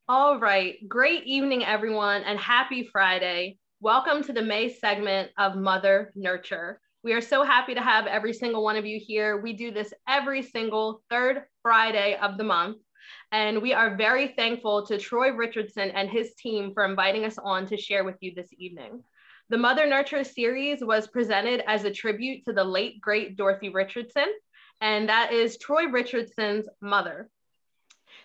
All right. Great evening, everyone, and happy Friday. Welcome to the May segment of Mother Nurture. We are so happy to have every single one of you here. We do this every single third Friday of the month, and we are very thankful to Troy Richardson and his team for inviting us on to share with you this evening. The Mother Nurture series was presented as a tribute to the late, great Dorothy Richardson, and that is Troy Richardson's mother.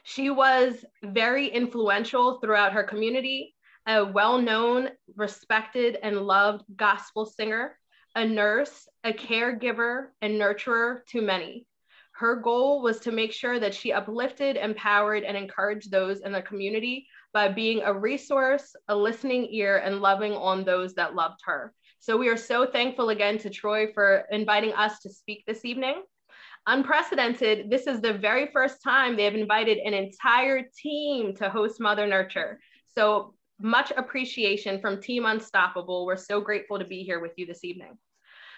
She was very influential throughout her community, a well known, respected, and loved gospel singer, a nurse, a caregiver, and nurturer to many. Her goal was to make sure that she uplifted, empowered, and encouraged those in the community by being a resource, a listening ear, and loving on those that loved her. So we are so thankful again to Troy for inviting us to speak this evening. Unprecedented, this is the very first time they have invited an entire team to host Mother Nurture. So much appreciation from Team Unstoppable. We're so grateful to be here with you this evening.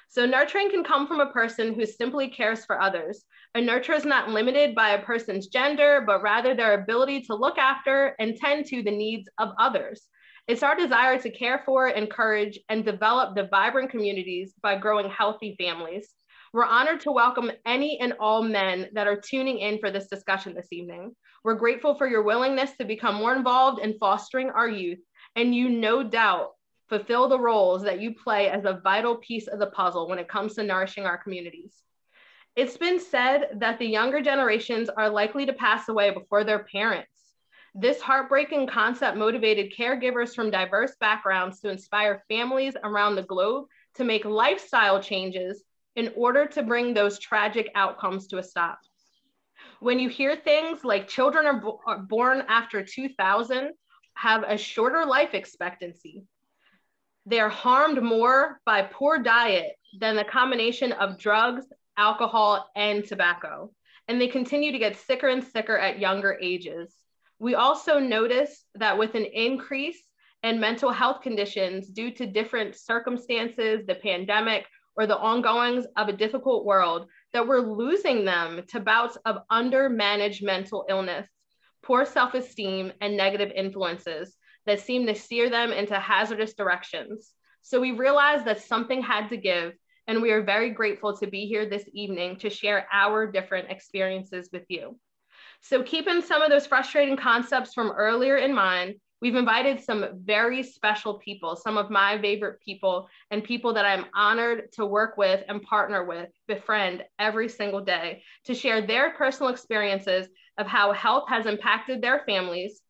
So nurturing can come from a person who simply cares for others. A nurturer is not limited by a person's gender, but rather their ability to look after and tend to the needs of others. It's our desire to care for, encourage, and develop the vibrant communities by growing healthy families. We're honored to welcome any and all men that are tuning in for this discussion this evening. We're grateful for your willingness to become more involved in fostering our youth, and you no doubt fulfill the roles that you play as a vital piece of the puzzle when it comes to nourishing our communities. It's been said that the younger generations are likely to pass away before their parents. This heartbreaking concept motivated caregivers from diverse backgrounds to inspire families around the globe to make lifestyle changes in order to bring those tragic outcomes to a stop. When you hear things like children are born after 2000 have a shorter life expectancy, they're harmed more by poor diet than the combination of drugs, alcohol, and tobacco. And they continue to get sicker and sicker at younger ages. We also notice that with an increase in mental health conditions due to different circumstances, the pandemic, or the ongoings of a difficult world, that we're losing them to bouts of undermanaged mental illness, poor self-esteem, and negative influences that seem to steer them into hazardous directions. So we realized that something had to give, and we are very grateful to be here this evening to share our different experiences with you. So keeping some of those frustrating concepts from earlier in mind, we've invited some very special people, some of my favorite people, and people that I'm honored to work with and partner with, befriend every single day, to share their personal experiences of how health has impacted their families,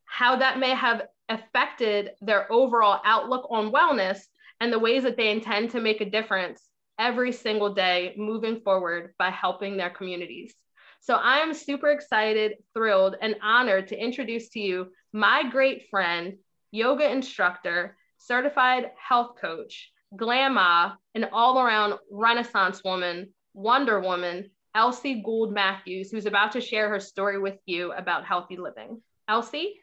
how that may have affected their overall outlook on wellness, and the ways that they intend to make a difference every single day moving forward by helping their communities. So I'm super excited, thrilled, and honored to introduce to you my great friend, yoga instructor, certified health coach, grandma, an all-around Renaissance woman, Wonder Woman, Elsie Gould Matthews, who's about to share her story with you about healthy living. Elsie?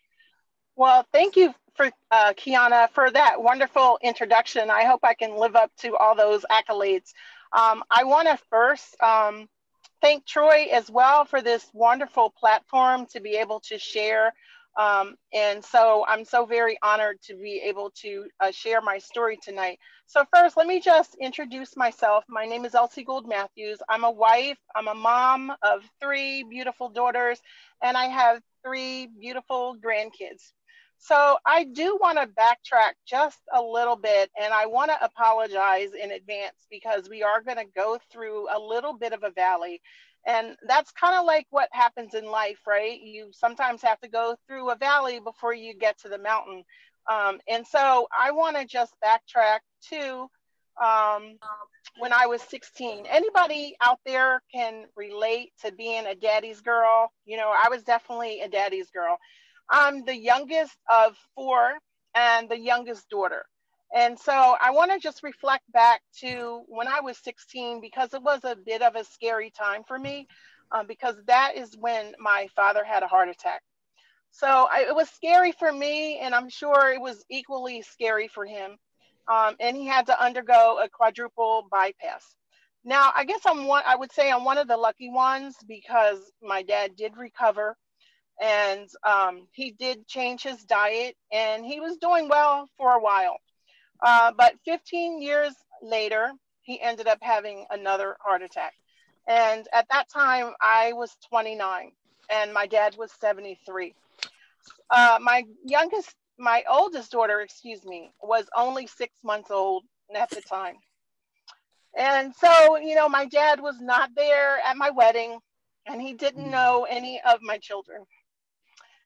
Well, thank you for Kiana for that wonderful introduction. I hope I can live up to all those accolades. I want to first thank Troy as well for this wonderful platform to be able to share. And so I'm so very honored to be able to share my story tonight. So first, let me just introduce myself. My name is Elsie Gould Matthews. I'm a wife, I'm a mom of 3 beautiful daughters, and I have 3 beautiful grandkids. So I do want to backtrack just a little bit, and I want to apologize in advance because we are going to go through a little bit of a valley. And that's kind of like what happens in life, right? You sometimes have to go through a valley before you get to the mountain. And so I want to just backtrack to um, when I was 16. Anybody out there can relate to being a daddy's girl? You know, I was definitely a daddy's girl. I'm the youngest of 4 and the youngest daughter. And so I want to just reflect back to when I was 16 because it was a bit of a scary time for me because that is when my father had a heart attack. It was scary for me, and I'm sure it was equally scary for him. And he had to undergo a quadruple bypass. Now, I guess I would say I'm one of the lucky ones because my dad did recover And he did change his diet, and he was doing well for a while. But 15 years later, he ended up having another heart attack. And at that time, I was 29 and my dad was 73. My oldest daughter, excuse me, was only 6 months old at the time. And so, my dad was not there at my wedding, and he didn't know any of my children.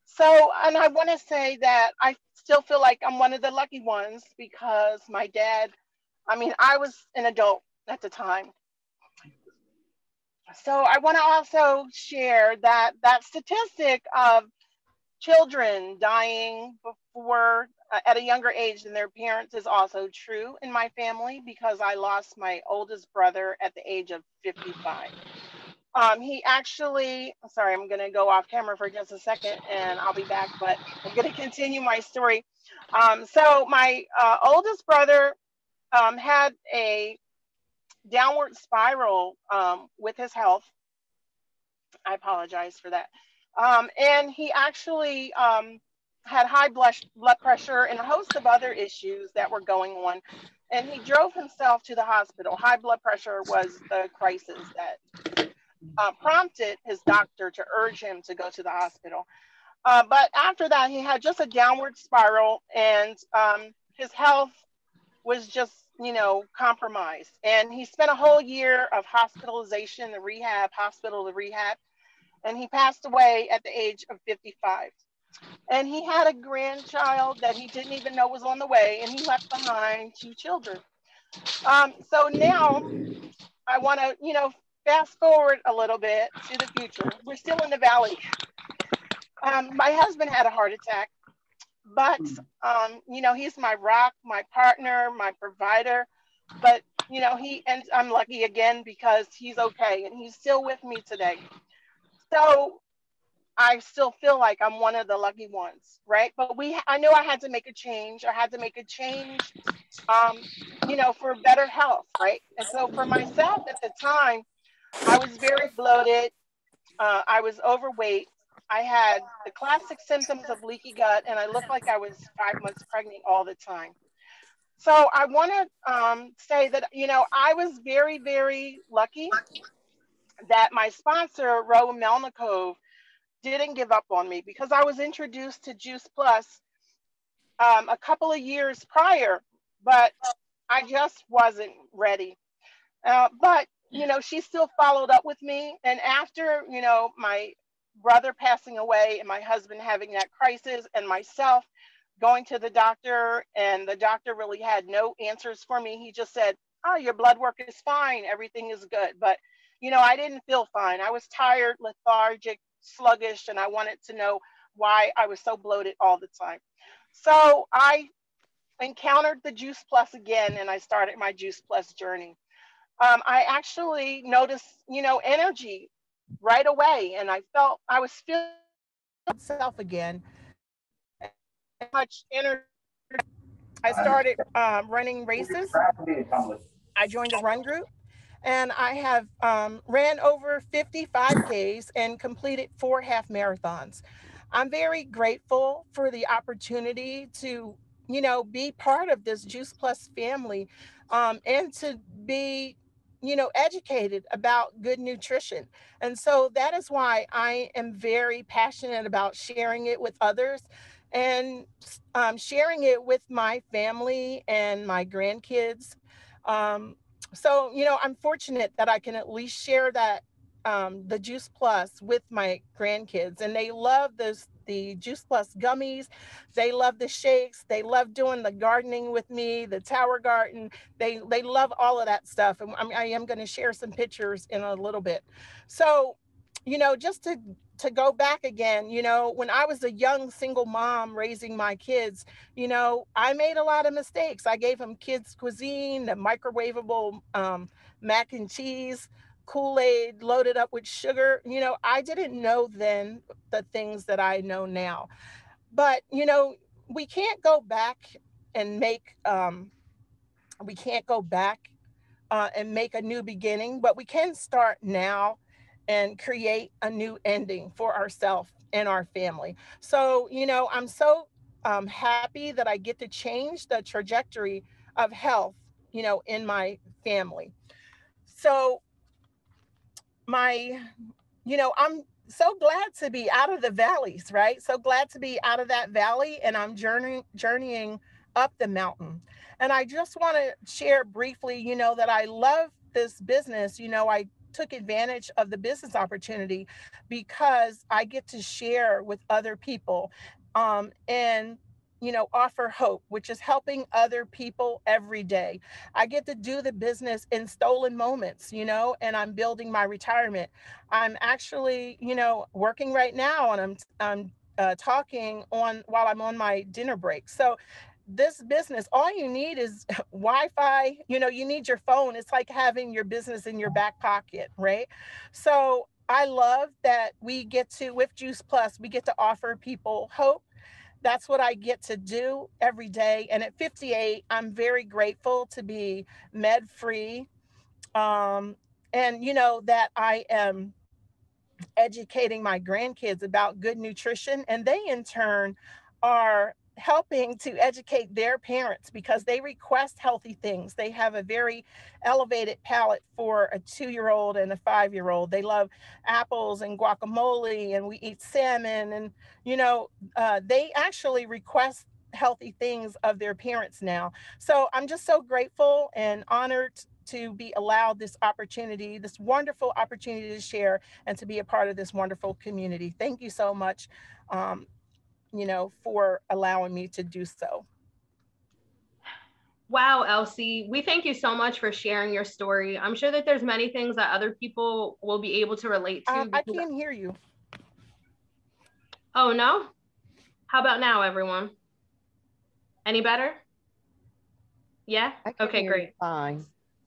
So, and I want to say that I still feel like I'm one of the lucky ones because my dad, I mean, I was an adult at the time. So I want to also share that statistic of children dying before at a younger age than their parents is also true in my family because I lost my oldest brother at the age of 55. He actually, sorry, I'm going to go off camera for just a second and I'll be back, but I'm going to continue my story. So my oldest brother had a downward spiral with his health. I apologize for that. And he actually had high blood pressure and a host of other issues that were going on. And he drove himself to the hospital. High blood pressure was the crisis that prompted his doctor to urge him to go to the hospital. But after that, he had just a downward spiral, and his health was just, compromised. And he spent a whole year of hospitalization, the rehab, hospital to rehab, and he passed away at the age of 55. And he had a grandchild that he didn't even know was on the way, and he left behind two children. So now I want to, fast forward a little bit to the future. We're still in the valley. My husband had a heart attack, but, he's my rock, my partner, my provider. But, and I'm lucky again because he's okay and he's still with me today. So I still feel like I'm one of the lucky ones, right? But I knew I had to make a change. I had to make a change, for better health, right? And so for myself at the time, I was very bloated. I was overweight. I had the classic symptoms of leaky gut, and I looked like I was 5 months pregnant all the time. So I want to say that, I was very, very lucky that my sponsor, Ro Melnikov, didn't give up on me because I was introduced to Juice Plus a couple of years prior, but I just wasn't ready. But she still followed up with me, and after my brother passing away and my husband having that crisis, and myself going to the doctor, and the doctor really had no answers for me. He just said, "Oh, your blood work is fine, everything is good." But I didn't feel fine. I was tired, lethargic, sluggish, and I wanted to know why I was so bloated all the time. So I encountered the Juice Plus again, and I started my Juice Plus journey. I actually noticed, energy right away, and I felt I was feeling myself again. Much energy. I started running races. I joined a run group, and I have ran over 55Ks and completed 4 half marathons. I'm very grateful for the opportunity to, be part of this Juice Plus family, and to be, educated about good nutrition. And so that is why I am very passionate about sharing it with others, and sharing it with my family and my grandkids. Um, so, I'm fortunate that I can at least share that, the Juice Plus with my grandkids, and they love the Juice Plus gummies. They love the shakes. They love doing the gardening with me, the tower garden. They love all of that stuff, and I am going to share some pictures in a little bit. So, just to go back again, when I was a young single mom raising my kids, I made a lot of mistakes. I gave them kids cuisine, the microwavable mac and cheese, Kool-Aid loaded up with sugar. I didn't know then the things that I know now. But, we can't go back and we can't go back and make a new beginning, but we can start now and create a new ending for ourselves. in our family. So, you know, I'm so happy that I get to change the trajectory of health, you know, in my family. So my, you know, I'm so glad to be out of the valleys, right? So glad to be out of that valley, and I'm journeying up the mountain. And I just want to share briefly, you know, that I love this business. You know, I took advantage of the business opportunity because I get to share with other people, and you know, offer hope, which is helping other people every day. I get to do the business in stolen moments, you know, and I'm building my retirement. I'm actually, you know, working right now, and I'm talking on while I'm on my dinner break. So this business, all you need is Wi-Fi. You know, you need your phone. It's like having your business in your back pocket, right? So I love that we get to, with Juice Plus, we get to offer people hope. That's what I get to do every day. And at 58, I'm very grateful to be med free. Um, and, you know, that I am educating my grandkids about good nutrition. And they, in turn, are helping to educate their parents because they request healthy things. They have a very elevated palate for a 2-year-old and a 5-year-old. They love apples and guacamole, and we eat salmon. And, you know, they actually request healthy things of their parents now. So I'm just so grateful and honored to be allowed this opportunity, this wonderful opportunity to share and to be a part of this wonderful community. Thank you so much, you know, for allowing me to do so. Wow, Elsie, we thank you so much for sharing your story. I'm sure that there's many things that other people will be able to relate to. I can't hear you. Oh, no? How about now, everyone? Any better? Yeah? Okay, great. Fine.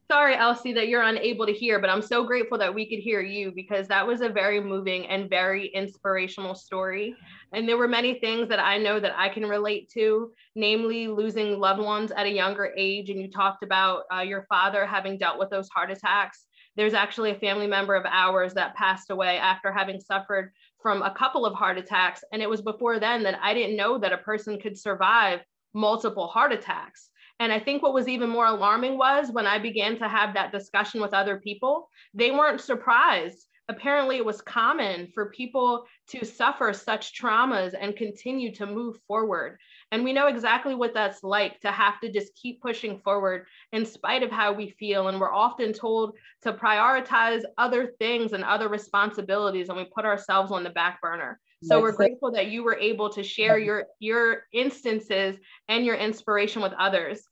Sorry, Elsie, that you're unable to hear, but I'm so grateful that we could hear you because that was a very moving and very inspirational story. And there were many things that I know that I can relate to, namely losing loved ones at a younger age. And you talked about your father having dealt with those heart attacks. There's actually a family member of ours that passed away after having suffered from a couple of heart attacks. And it was before then that I didn't know that a person could survive multiple heart attacks. And I think what was even more alarming was when I began to have that discussion with other people, they weren't surprised. Apparently, it was common for people to suffer such traumas and continue to move forward. And we know exactly what that's like to have to just keep pushing forward in spite of how we feel. And we're often told to prioritize other things and other responsibilities, and we put ourselves on the back burner. So we're grateful that you were able to share your instances and your inspiration with others.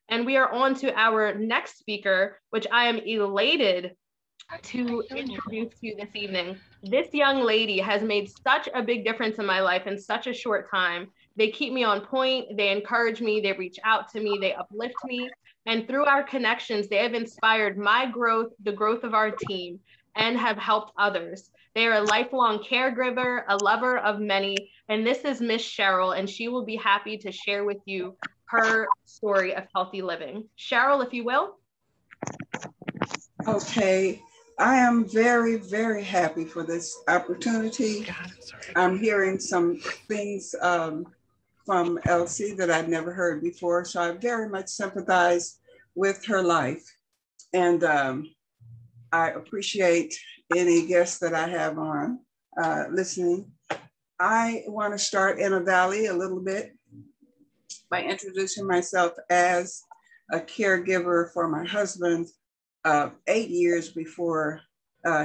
And we are on to our next speaker, which I am elated to introduce to you this evening. This young lady has made such a big difference in my life in such a short time. They keep me on point, they encourage me, they reach out to me, they uplift me. And through our connections, they have inspired my growth, the growth of our team, and have helped others. They are a lifelong caregiver, a lover of many, and this is Miss Cheryl, and she will be happy to share with you her story of healthy living. Cheryl, if you will. Okay, I am very, very happy for this opportunity. I'm hearing some things from Elsie that I'd never heard before, so I very much sympathize with her life. And I appreciate any guests that I have on listening. I want to start in a valley a little bit by introducing myself as a caregiver for my husband 8 years before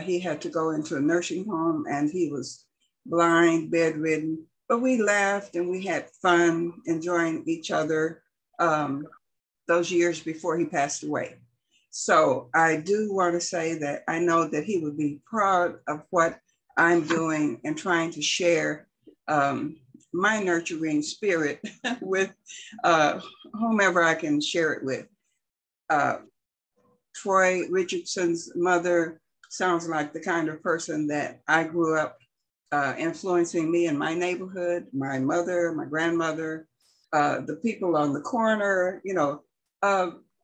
he had to go into a nursing home, and he was blind, bedridden, but we laughed and we had fun enjoying each other those years before he passed away. So I do want to say that I know that he would be proud of what I'm doing and trying to share my nurturing spirit with whomever I can share it with. Troy Richardson's mother sounds like the kind of person that I grew up influencing me in my neighborhood, my mother, my grandmother, the people on the corner, you know,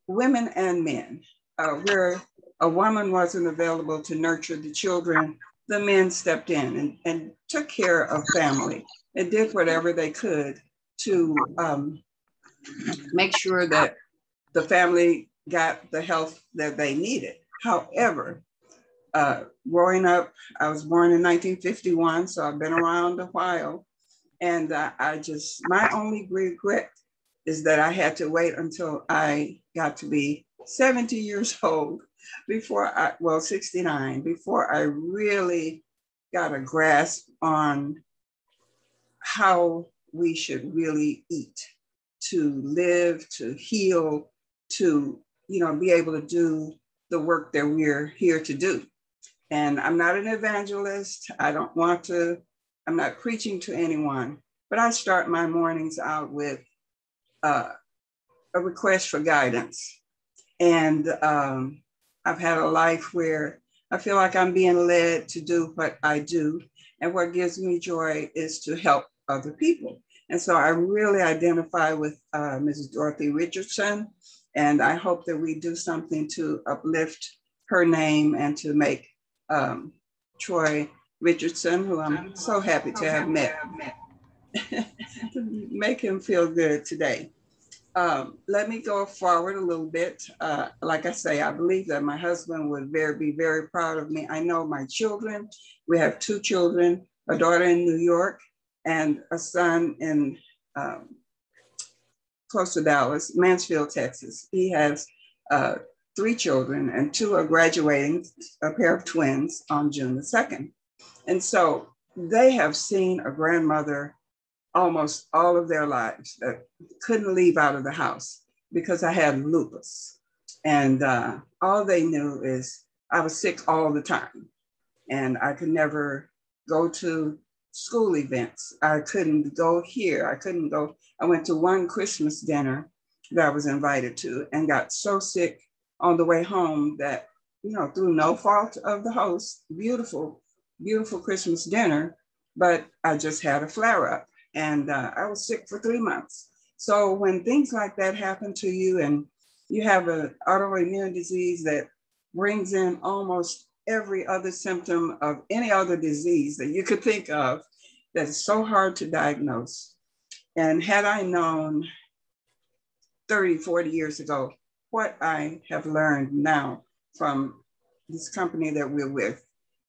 women and men. Where a woman wasn't available to nurture the children, the men stepped in and took care of family and did whatever they could to make sure that the family got the health that they needed. However, growing up, I was born in 1951, so I've been around a while. And my only regret is that I had to wait until I got to be 70 years old 69, before I really got a grasp on how we should really eat to live, to heal, to, be able to do the work that we're here to do. And I'm not an evangelist. I'm not preaching to anyone, but I start my mornings out with a request for guidance. And I've had a life where I feel like I'm being led to do what I do. And what gives me joy is to help other people. And so I really identify with Mrs. Dorothy Richardson. And I hope that we do something to uplift her name and to make Troy Richardson, who I'm so happy to have met, to make him feel good today. Let me go forward a little bit. Like I say, I believe that my husband would be very proud of me. I know my children. We have 2 children, a daughter in New York and a son in close to Dallas, Mansfield, Texas. He has 3 children, and 2 are graduating, a pair of twins, on June the 2nd. And so they have seen a grandmother almost all of their lives that couldn't leave out of the house because I had lupus. And all they knew is I was sick all the time. And I could never go to school events. I couldn't go here. I went to one Christmas dinner that I was invited to and got so sick on the way home that, through no fault of the host, beautiful, beautiful Christmas dinner, but I just had a flare up. And I was sick for 3 months. So when things like that happen to you and you have an autoimmune disease that brings in almost every other symptom of any other disease that you could think of, that is so hard to diagnose. And had I known 30, 40 years ago what I have learned now from this company that we're with,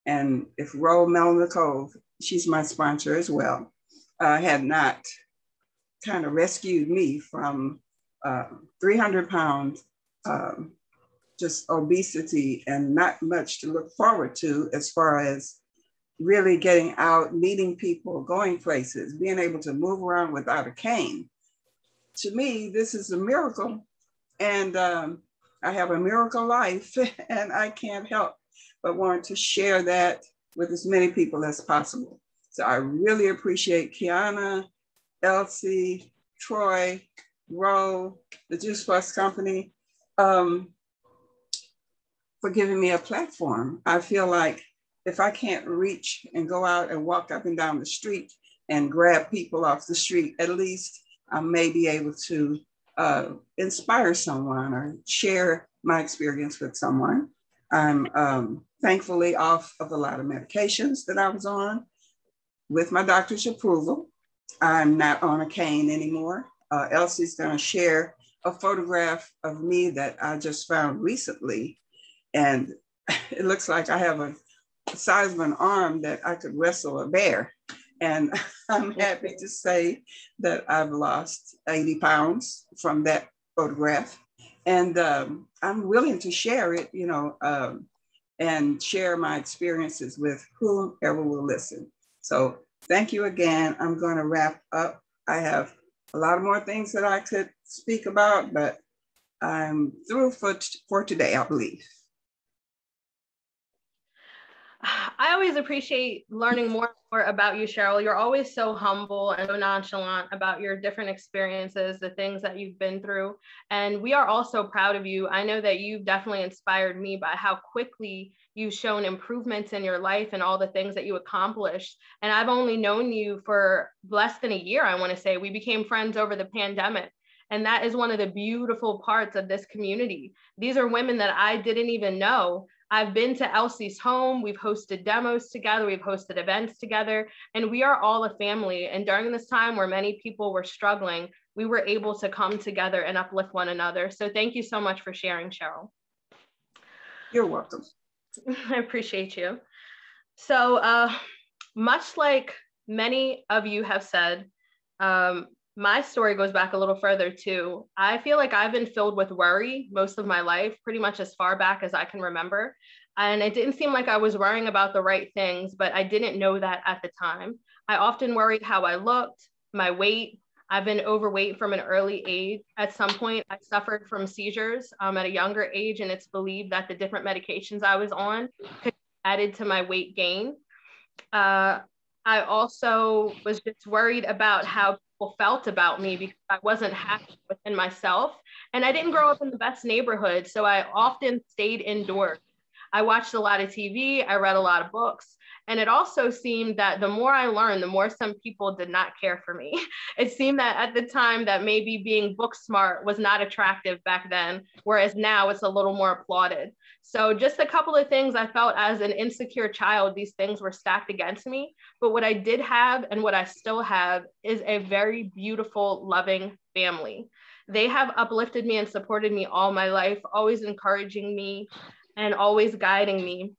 and if Ro Melnicove, she's my sponsor as well, had not kind of rescued me from 300-pound just obesity and not much to look forward to as far as really getting out, meeting people, going places, being able to move around without a cane. To me, this is a miracle. And I have a miracle life, and I can't help but want to share that with as many people as possible. So I really appreciate Kiana, Elsie, Troy, Ro, the Juice Plus Company, for giving me a platform. I feel like if I can't reach and go out and walk up and down the street and grab people off the street, at least I may be able to inspire someone or share my experience with someone. I'm thankfully off of a lot of medications that I was on. With my doctor's approval, I'm not on a cane anymore. Elsie's gonna share a photograph of me that I just found recently. And it looks like I have a size of an arm that I could wrestle a bear. And I'm happy to say that I've lost 80 pounds from that photograph. And I'm willing to share it, and share my experiences with whomever will listen. So thank you again. I'm going to wrap up. I have a lot more things that I could speak about, but I'm through for today, I believe. I always appreciate learning more and more about you, Cheryl. You're always so humble and so nonchalant about your different experiences, the things that you've been through. And we are also proud of you. I know that you've definitely inspired me by how quickly you've shown improvements in your life and all the things that you accomplished. And I've only known you for less than a year, I want to say. We became friends over the pandemic. And that is one of the beautiful parts of this community. These are women that I didn't even know I've been to Elsie's home. We've hosted demos together. We've hosted events together, and we are all a family. And during this time where many people were struggling, we were able to come together and uplift one another. So thank you so much for sharing, Cheryl. You're welcome. I appreciate you. So much like many of you have said, my story goes back a little further too. I feel like I've been filled with worry most of my life, pretty much as far back as I can remember. And it didn't seem like I was worrying about the right things, but I didn't know that at the time. I often worried how I looked, my weight. I've been overweight from an early age. At some point, I suffered from seizures at a younger age, and it's believed that the different medications I was on could be added to my weight gain. I also was just worried about how people felt about me because I wasn't happy within myself. And I didn't grow up in the best neighborhood, so I often stayed indoors. I watched a lot of TV, I read a lot of books, and it also seemed that the more I learned, the more some people did not care for me. It seemed that at the time that maybe being book smart was not attractive back then, whereas now it's a little more applauded. So just a couple of things I felt as an insecure child, these things were stacked against me. But what I did have and what I still have is a very beautiful, loving family. They have uplifted me and supported me all my life, always encouraging me and always guiding me.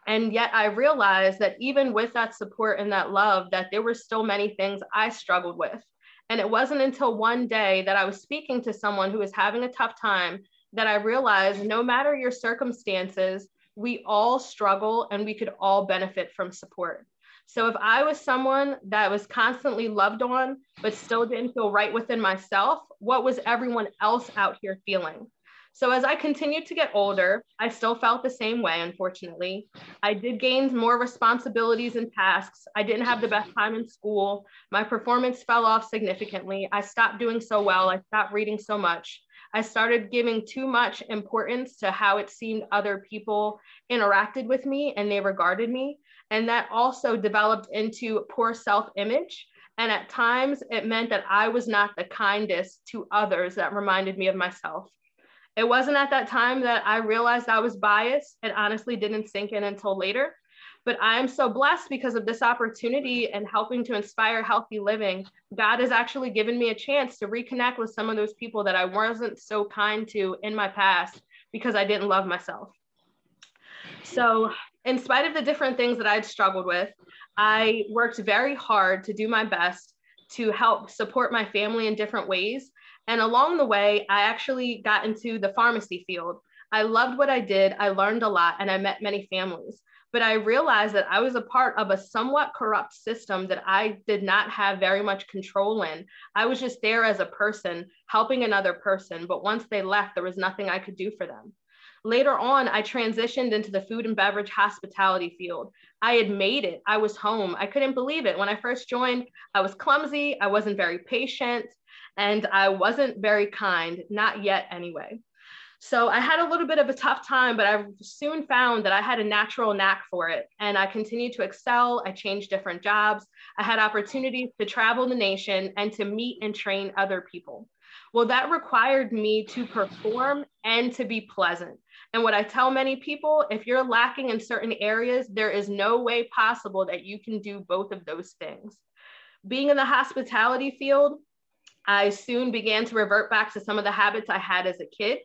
And yet I realized that even with that support and that love, that there were still many things I struggled with. And it wasn't until one day that I was speaking to someone who was having a tough time that I realized no matter your circumstances, we all struggle and we could all benefit from support. So if I was someone that was constantly loved on, but still didn't feel right within myself, what was everyone else out here feeling? So as I continued to get older, I still felt the same way, unfortunately. I did gain more responsibilities and tasks. I didn't have the best time in school. My performance fell off significantly. I stopped doing so well. I stopped reading so much. I started giving too much importance to how it seemed other people interacted with me and they regarded me. And that also developed into poor self-image. And at times it meant that I was not the kindest to others that reminded me of myself. It wasn't at that time that I realized I was biased. It honestly didn't sink in until later. But I am so blessed because of this opportunity and helping to inspire healthy living. God has actually given me a chance to reconnect with some of those people that I wasn't so kind to in my past because I didn't love myself. So in spite of the different things that I'd struggled with, I worked very hard to do my best to help support my family in different ways. And along the way, I actually got into the pharmacy field. I loved what I did. I learned a lot and I met many families. But I realized that I was a part of a somewhat corrupt system that I did not have very much control in. I was just there as a person, helping another person. But once they left, there was nothing I could do for them. Later on, I transitioned into the food and beverage hospitality field. I had made it. I was home. I couldn't believe it. When I first joined, I was clumsy. I wasn't very patient, and I wasn't very kind, not yet anyway. So I had a little bit of a tough time, but I soon found that I had a natural knack for it. And I continued to excel. I changed different jobs. I had opportunities to travel the nation and to meet and train other people. Well, that required me to perform and to be pleasant. And what I tell many people, if you're lacking in certain areas, there is no way possible that you can do both of those things. Being in the hospitality field, I soon began to revert back to some of the habits I had as a kid.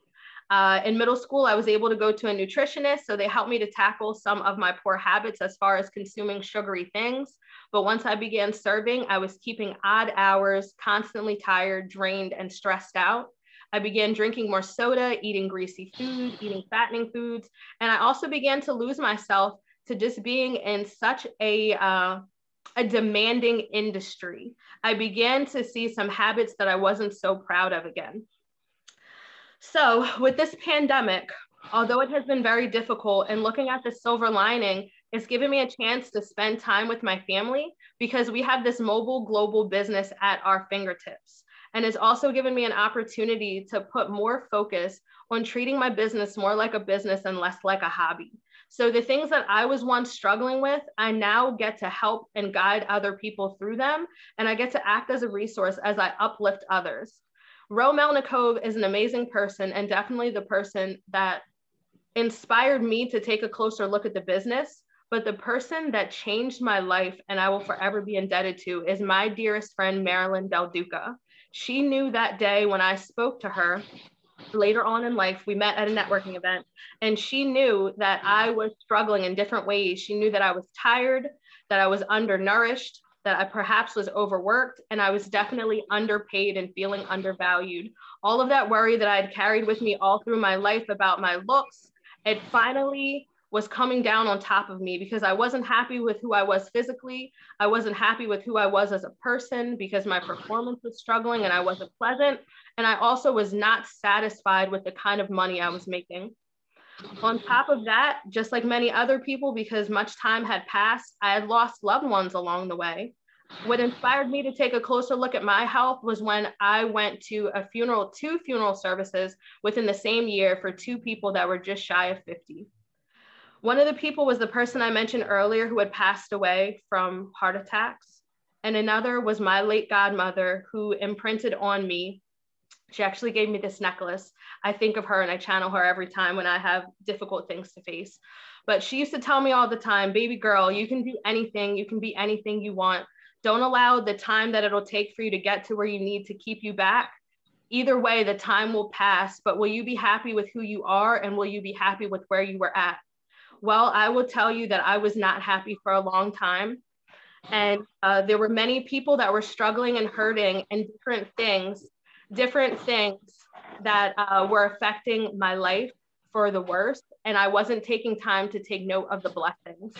In middle school, I was able to go to a nutritionist, so they helped me to tackle some of my poor habits as far as consuming sugary things. But once I began serving, I was keeping odd hours, constantly tired, drained, and stressed out. I began drinking more soda, eating greasy food, eating fattening foods. And I also began to lose myself to just being in such a demanding industry. I began to see some habits that I wasn't so proud of again. So with this pandemic, although it has been very difficult, and looking at the silver lining, it's given me a chance to spend time with my family because we have this mobile global business at our fingertips. And it's also given me an opportunity to put more focus on treating my business more like a business and less like a hobby. So the things that I was once struggling with, I now get to help and guide other people through them. And I get to act as a resource as I uplift others. Ro Melnikov is an amazing person and definitely the person that inspired me to take a closer look at the business. But the person that changed my life and I will forever be indebted to is my dearest friend, Marilyn Del Duca. She knew that day when I spoke to her later on in life. We met at a networking event, and she knew that I was struggling in different ways. She knew that I was tired, that I was undernourished, that I perhaps was overworked, and I was definitely underpaid and feeling undervalued. All of that worry that I had carried with me all through my life about my looks, it finally was coming down on top of me because I wasn't happy with who I was physically. I wasn't happy with who I was as a person because my performance was struggling and I wasn't pleasant. And I also was not satisfied with the kind of money I was making. On top of that, just like many other people, because much time had passed, I had lost loved ones along the way. What inspired me to take a closer look at my health was when I went to two funeral services within the same year for two people that were just shy of 50. One of the people was the person I mentioned earlier who had passed away from heart attacks. And another was my late godmother who imprinted on me. She actually gave me this necklace. I think of her and I channel her every time when I have difficult things to face. But she used to tell me all the time, baby girl, you can do anything. You can be anything you want. Don't allow the time that it'll take for you to get to where you need to keep you back. Either way, the time will pass, but will you be happy with who you are and will you be happy with where you were at? Well, I will tell you that I was not happy for a long time. And there were many people that were struggling and hurting and different things that were affecting my life for the worse. And I wasn't taking time to take note of the blessings.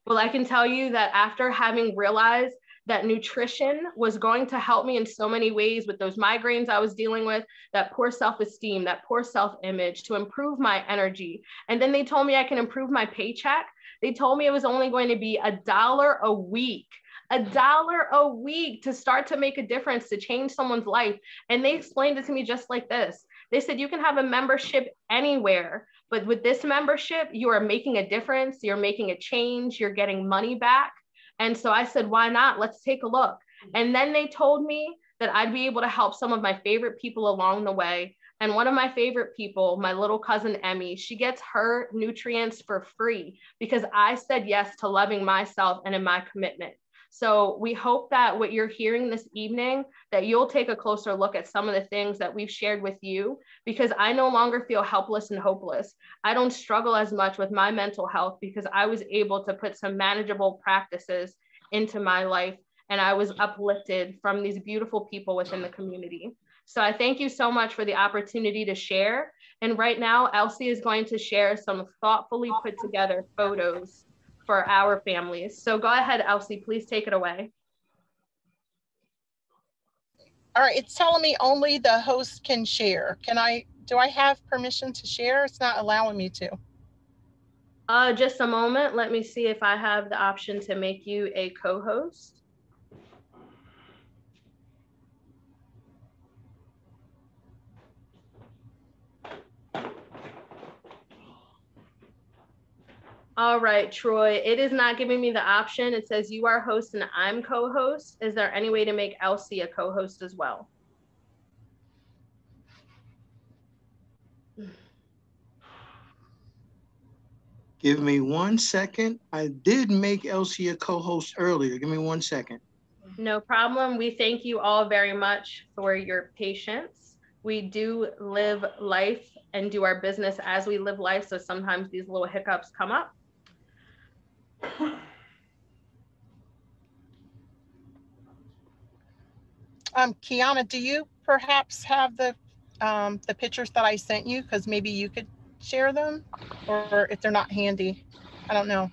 Well, I can tell you that after having realized that nutrition was going to help me in so many ways with those migraines I was dealing with, that poor self-esteem, that poor self-image, to improve my energy. And then they told me I can improve my paycheck. They told me it was only going to be $1 a week. $1 a week to start to make a difference, to change someone's life. And they explained it to me just like this. They said, you can have a membership anywhere, but with this membership, you are making a difference. You're making a change. You're getting money back. And so I said, why not? Let's take a look. And then they told me that I'd be able to help some of my favorite people along the way. And one of my favorite people, my little cousin, Emmy, she gets her nutrients for free because I said yes to loving myself and in my commitment. So we hope that what you're hearing this evening, that you'll take a closer look at some of the things that we've shared with you, because I no longer feel helpless and hopeless. I don't struggle as much with my mental health because I was able to put some manageable practices into my life and I was uplifted from these beautiful people within the community. So I thank you so much for the opportunity to share. And right now, Elsie is going to share some thoughtfully put together photos for our families. So go ahead, Elsie, please take it away. All right, it's telling me only the host can share. Do I have permission to share? It's not allowing me to. Just a moment. Let me see if I have the option to make you a co-host. All right, Troy, it is not giving me the option. It says you are host and I'm co-host. Is there any way to make Elsie a co-host as well? Give me 1 second. I did make Elsie a co-host earlier. Give me 1 second. No problem. We thank you all very much for your patience. We do live life and do our business as we live life. So sometimes these little hiccups come up. Kiana, do you perhaps have the pictures that I sent you? Because maybe you could share them, or if they're not handy, I don't know.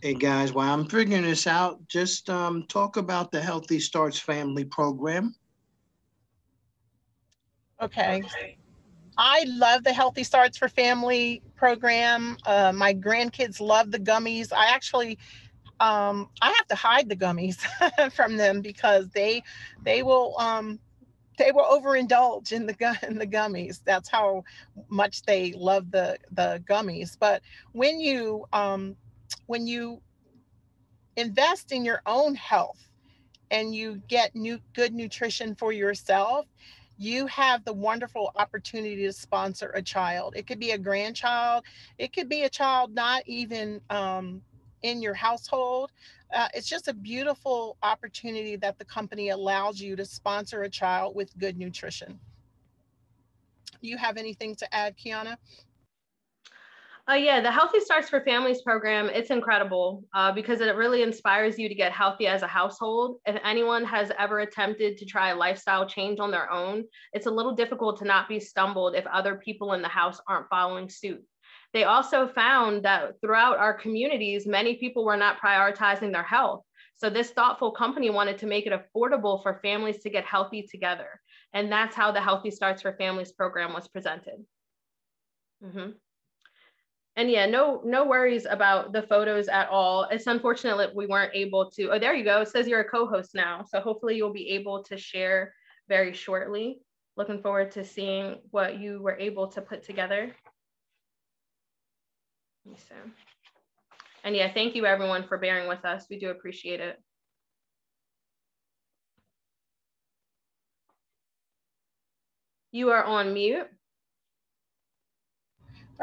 Hey guys, while I'm figuring this out, just talk about the Healthy Starts Family program. Okay. I love the Healthy Starts for Family program. My grandkids love the gummies. I have to hide the gummies from them because they will overindulge in the gummies. That's how much they love the gummies. But when you invest in your own health and you get good nutrition for yourself, you have the wonderful opportunity to sponsor a child. It could be a grandchild. It could be a child not even in your household. It's just a beautiful opportunity that the company allows you to sponsor a child with good nutrition. Do you have anything to add, Kiana? Yeah, the Healthy Starts for Families program, it's incredible because it really inspires you to get healthy as a household. If anyone has ever attempted to try a lifestyle change on their own, it's a little difficult to not be stumbled if other people in the house aren't following suit. They also found that throughout our communities, many people were not prioritizing their health. So this thoughtful company wanted to make it affordable for families to get healthy together. And that's how the Healthy Starts for Families program was presented. Mm-hmm. And yeah, no worries about the photos at all. It's unfortunate that we weren't able to. Oh, there you go. It says you're a co-host now. So hopefully you'll be able to share very shortly. Looking forward to seeing what you were able to put together. So, and yeah, thank you everyone for bearing with us. We do appreciate it. You are on mute.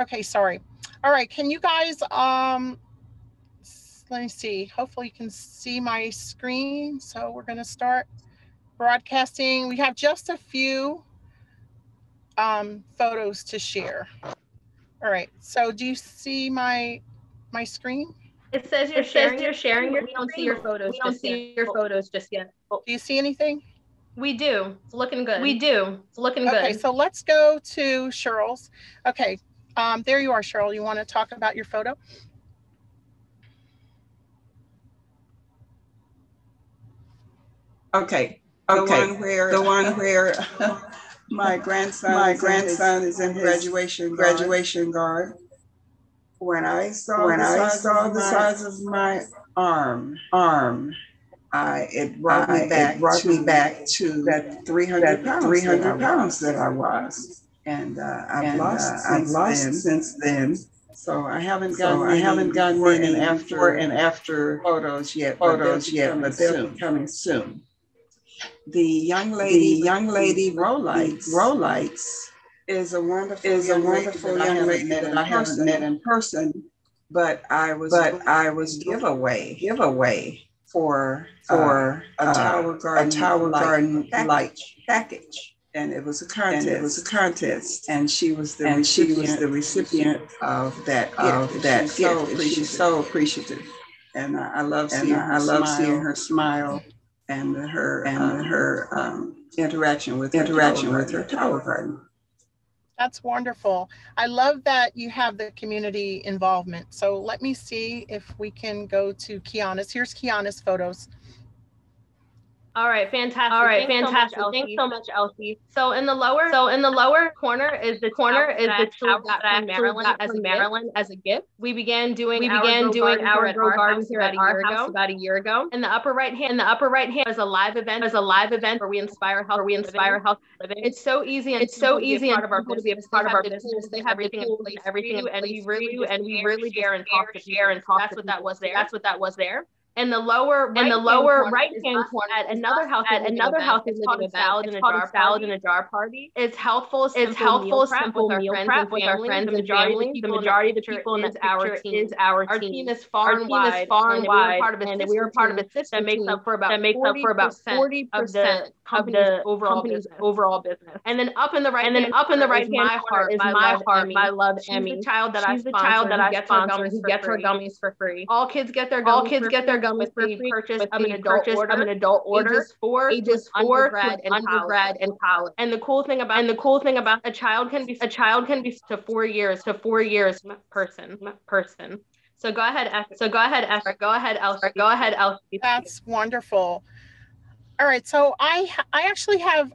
Okay, sorry. All right, can you guys, let me see. Hopefully you can see my screen. So we're gonna start broadcasting. We have just a few photos to share. All right, so do you see my screen? It says you're sharing your screen. We don't see your photos. We don't see your photos just yet. Do you see anything? We do. It's looking good. We do. It's looking good. Okay, so let's go to Cheryl's. Okay, there you are, Cheryl. You want to talk about your photo? Okay. The one where my grandson is in his graduation garb. When I saw the size of my arm, it brought me back to that 300 pounds that I was, and I've lost since then. So I haven't gotten any before and after photos yet, but they'll be coming soon. The young lady Rolights is a wonderful young lady that I haven't met in person, but I was giveaway for a Tower Garden light package, and it was a contest, and she was the recipient of that gift. She's so appreciative, and I love seeing her smile and her interaction with her Tower Garden. That's wonderful. I love that you have the community involvement. So let me see if we can go to Kiana's. Here's Kiana's photos. All right, fantastic. Thanks so much, Elsie. So in the lower corner is the tower that I got from Maryland as a gift. We began doing our Grow Garden here at our house about a year ago. In the upper right hand is a live event where we inspire health living. It's so easy and part of our business. They have everything in place, and we really share and talk. That's what that was there. In the lower right hand corner, at another house is called salad in a jar party. It's healthful, simple meal prep with our friends and family. The majority of the people in that picture is our team. Is far and wide, and we are part of a system that makes up for about 40% of the company's overall business. And then up in the right hand corner is my love Emmy. She's the child that I sponsor who gets her gummies for free. All kids get their gummies with the purchase of an adult order, ages 4 to undergrad and college. And the cool thing about a child can be to 4 years person. So go ahead, Esther. Go ahead, Elsie. That's wonderful. All right, so I actually have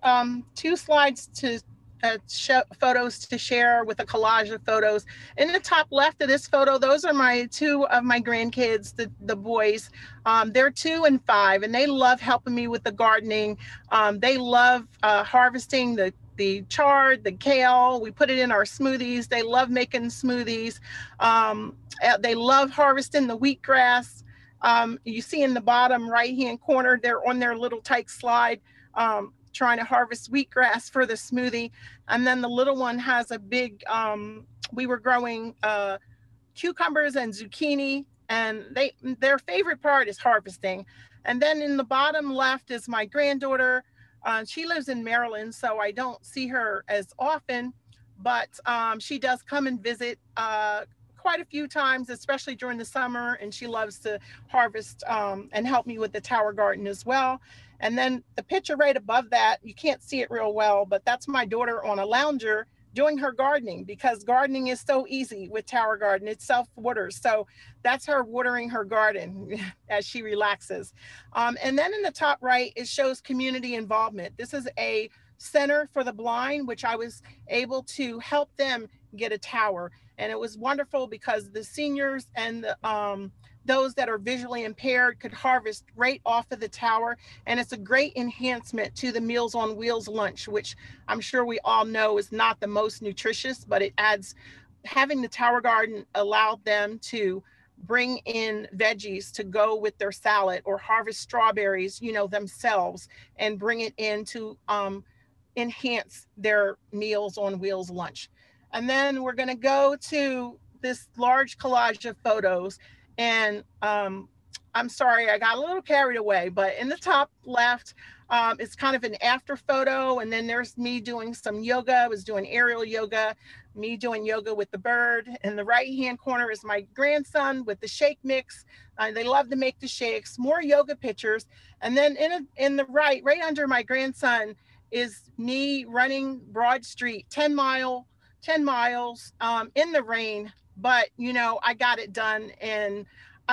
2 slides to photos to share with a collage of photos. In the top left of this photo, those are my 2 of my grandkids, the boys. They're 2 and 5, and they love helping me with the gardening. They love harvesting the chard, the kale. We put it in our smoothies. They love making smoothies. They love harvesting the wheatgrass. You see in the bottom right-hand corner, they're on their little tight slide, trying to harvest wheatgrass for the smoothie. And then the little one has a big, we were growing cucumbers and zucchini, and their favorite part is harvesting. And then in the bottom left is my granddaughter. She lives in Maryland, so I don't see her as often, but she does come and visit quite a few times, especially during the summer, and she loves to harvest and help me with the tower garden as well. And then the picture right above that, you can't see it real well, but that's my daughter on a lounger doing her gardening, because gardening is so easy with tower garden. It self-waters. So that's her watering her garden as she relaxes. And then in the top right, it shows community involvement. This is a center for the blind, which I was able to help them get a tower. And it was wonderful because the seniors and the, those that are visually impaired could harvest right off of the tower. And it's a great enhancement to the Meals on Wheels lunch, which I'm sure we all know is not the most nutritious, but it adds, having the tower garden allowed them to bring in veggies to go with their salad, or harvest strawberries, you know, themselves, and bring it in to enhance their Meals on Wheels lunch. And then we're going to go to this large collage of photos. And I'm sorry, I got a little carried away, but in the top left, it's kind of an after photo. And then there's me doing some yoga. I was doing aerial yoga, me doing yoga with the bird. In the right-hand corner is my grandson with the shake mix. They love to make the shakes, more yoga pictures. And then in the right under my grandson is me running Broad Street, 10 miles in the rain, but you know, I got it done. And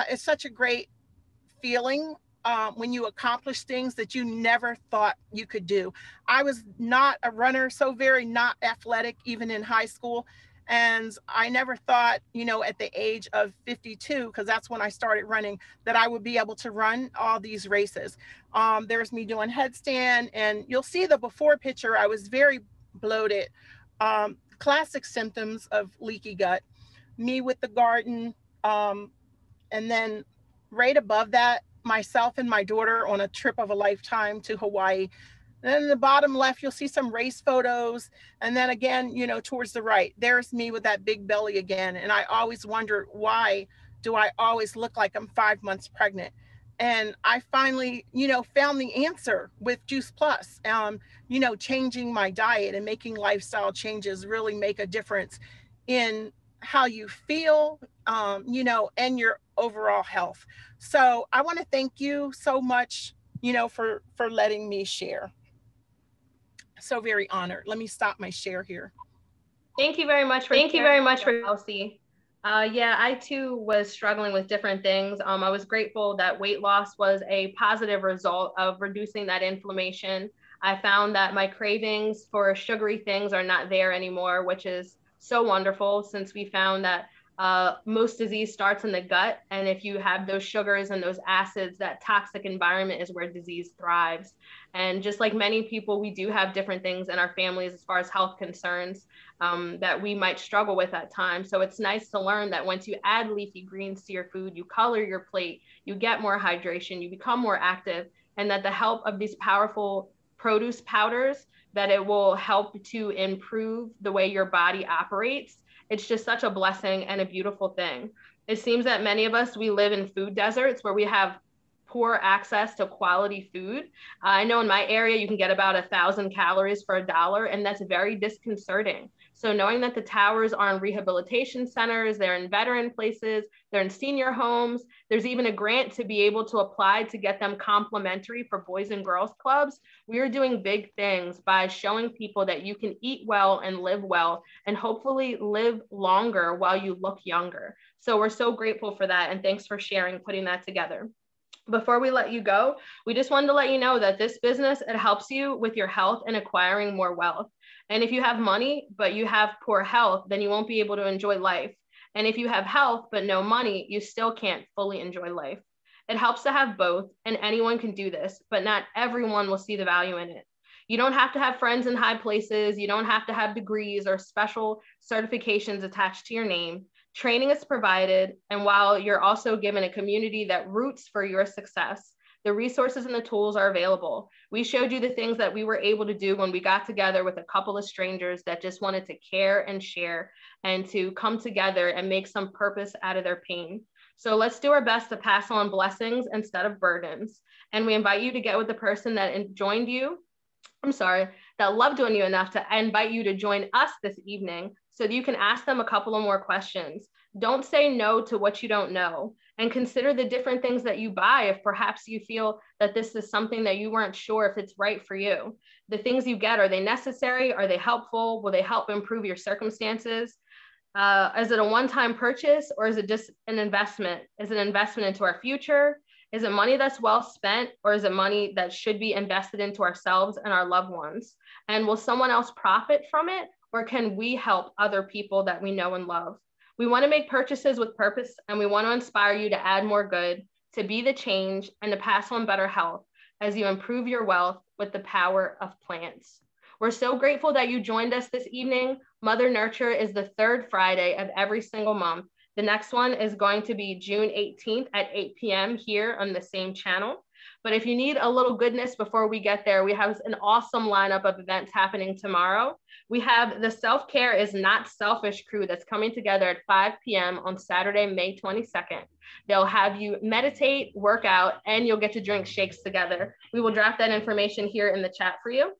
it's such a great feeling when you accomplish things that you never thought you could do. I was not a runner, so very not athletic, even in high school. And I never thought, you know, at the age of 52, because that's when I started running, that I would be able to run all these races. There's me doing headstand, and you'll see the before picture. I was very bloated. Classic symptoms of leaky gut, me with the garden. And then right above that, myself and my daughter on a trip of a lifetime to Hawaii. And then in the bottom left, you'll see some race photos. And then again, you know, towards the right, there's me with that big belly again. And I always wonder, why do I always look like I'm 5 months pregnant? And I finally, you know, found the answer with Juice Plus. You know, changing my diet and making lifestyle changes really make a difference in how you feel, you know, and your overall health. So I want to thank you so much, you know, for letting me share. So very honored. Let me stop my share here. Thank you very much for Elsie. Yeah, I too was struggling with different things. I was grateful that weight loss was a positive result of reducing that inflammation. I found that my cravings for sugary things are not there anymore, which is so wonderful, since we found that most disease starts in the gut. And if you have those sugars and those acids, that toxic environment is where disease thrives. And just like many people, we do have different things in our families as far as health concerns that we might struggle with at times. So it's nice to learn that once you add leafy greens to your food, you color your plate, you get more hydration, you become more active, and that the help of these powerful produce powders, that it will help to improve the way your body operates. It's just such a blessing and a beautiful thing. It seems that many of us, we live in food deserts where we have poor access to quality food. I know in my area, you can get about 1,000 calories for $1, and that's very disconcerting. So knowing that the towers are in rehabilitation centers, they're in veteran places, they're in senior homes, there's even a grant to be able to apply to get them complimentary for Boys and Girls Clubs. We are doing big things by showing people that you can eat well and live well and hopefully live longer while you look younger. So we're so grateful for that. And thanks for sharing, putting that together. Before we let you go, we just wanted to let you know that this business, it helps you with your health and acquiring more wealth. And if you have money, but you have poor health, then you won't be able to enjoy life. And if you have health, but no money, you still can't fully enjoy life. It helps to have both, and anyone can do this, but not everyone will see the value in it. You don't have to have friends in high places. You don't have to have degrees or special certifications attached to your name. Training is provided, and while you're also given a community that roots for your success, the resources and the tools are available. We showed you the things that we were able to do when we got together with a couple of strangers that just wanted to care and share and to come together and make some purpose out of their pain. So let's do our best to pass on blessings instead of burdens. And we invite you to get with the person that that loved on you enough to invite you to join us this evening so that you can ask them a couple of more questions. Don't say no to what you don't know, and consider the different things that you buy if perhaps you feel that this is something that you weren't sure if it's right for you. The things you get, are they necessary? Are they helpful? Will they help improve your circumstances? Is it a one-time purchase, or is it just an investment? Is it an investment into our future? Is it money that's well spent, or is it money that should be invested into ourselves and our loved ones? And will someone else profit from it, or can we help other people that we know and love? We want to make purchases with purpose, and we want to inspire you to add more good, to be the change, and to pass on better health as you improve your wealth with the power of plants. We're so grateful that you joined us this evening. Mother Nurture is the third Friday of every single month. The next one is going to be June 18th at 8 p.m. here on the same channel. But if you need a little goodness before we get there, we have an awesome lineup of events happening tomorrow. We have the Self-Care is Not Selfish crew that's coming together at 5 p.m. on Saturday, May 22nd. They'll have you meditate, work out, and you'll get to drink shakes together. We will drop that information here in the chat for you.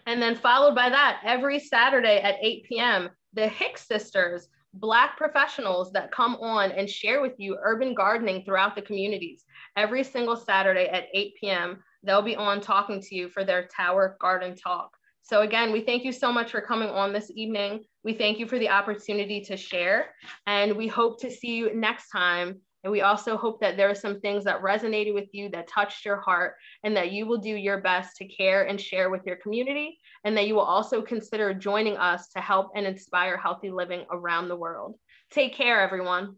And then followed by that, every Saturday at 8 p.m., the Hicks Sisters, Black professionals that come on and share with you urban gardening throughout the communities. Every single Saturday at 8 p.m., they'll be on talking to you for their Tower Garden Talk. So again, we thank you so much for coming on this evening. We thank you for the opportunity to share, and we hope to see you next time. And we also hope that there are some things that resonated with you, that touched your heart, and that you will do your best to care and share with your community, and that you will also consider joining us to help and inspire healthy living around the world. Take care, everyone.